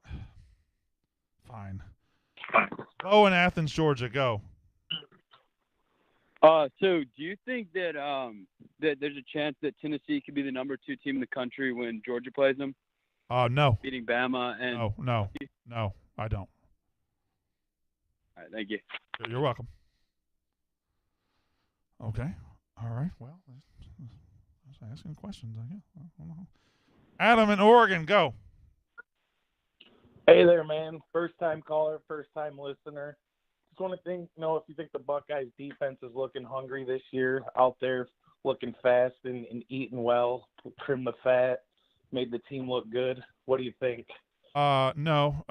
Fine. Bo in Athens, Georgia. Go. So do you think that that there's a chance that Tennessee could be the number 2 team in the country when Georgia plays them? No. Beating Bama and No, I don't. All right, thank you. You're welcome. Okay. All right. Well, I was asking questions, I guess. I don't know. Adam in Oregon, go. Hey there, man. First-time caller, first-time listener. Just want to know if you think the Buckeyes defense is looking hungry this year, out there looking fast and eating well, trim the fat, made the team look good. What do you think? No.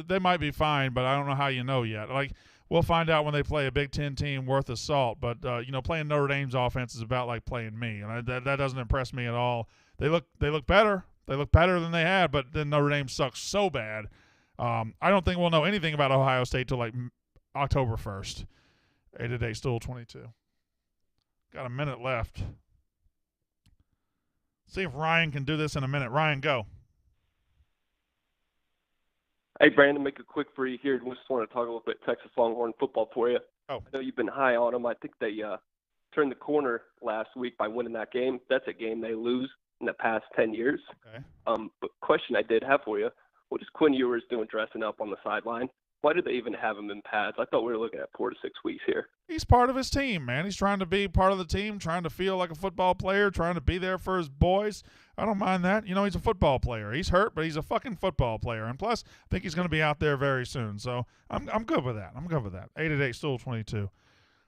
They might be fine, but I don't know how you know yet. Like, we'll find out when they play a Big Ten team worth of salt. But playing Notre Dame's offense is about like playing me, and that doesn't impress me at all. They look better. They look better than they had, but then Notre Dame sucks so bad. I don't think we'll know anything about Ohio State till like October 1st. 8-8, still 22. Got a minute left. See if Ryan can do this in a minute. Ryan, go. Hey, Brandon, make it quick for you here. We just want to talk a little bit Texas Longhorn football for you. Oh. I know you've been high on them. I think they turned the corner last week by winning that game. That's a game they lose in the past 10 years. Okay. But question I did have for you, what is Quinn Ewers doing dressing up on the sideline? Why did they even have him in pads? I thought we were looking at 4 to 6 weeks here. He's part of his team, man. He's trying to be part of the team, trying to feel like a football player, trying to be there for his boys. I don't mind that. He's a football player. He's hurt, but he's a fucking football player. And plus, I think he's going to be out there very soon. So I'm good with that. 8-8, still 22.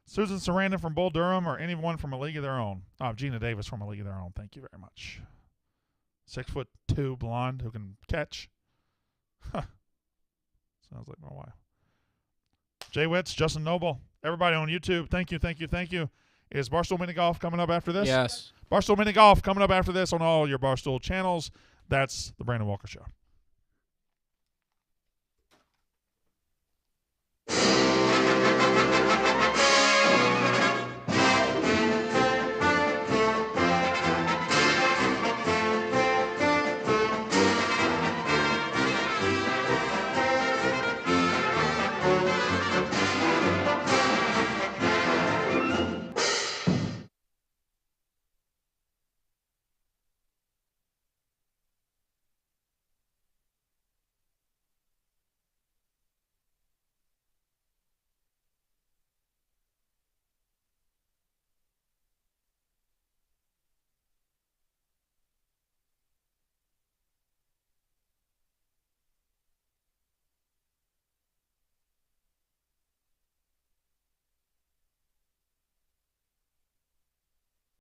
Susan Sarandon from Bull Durham or anyone from a league of their own. Gina Davis from a league of their own. Thank you very much. 6'2", blonde who can catch. Huh. Sounds like my wife. Jay Witz, Justin Noble, everybody on YouTube, thank you. Is Barstool Mini Golf coming up after this? Yes. Barstool Mini Golf coming up after this on all your Barstool channels. That's the Brandon Walker Show.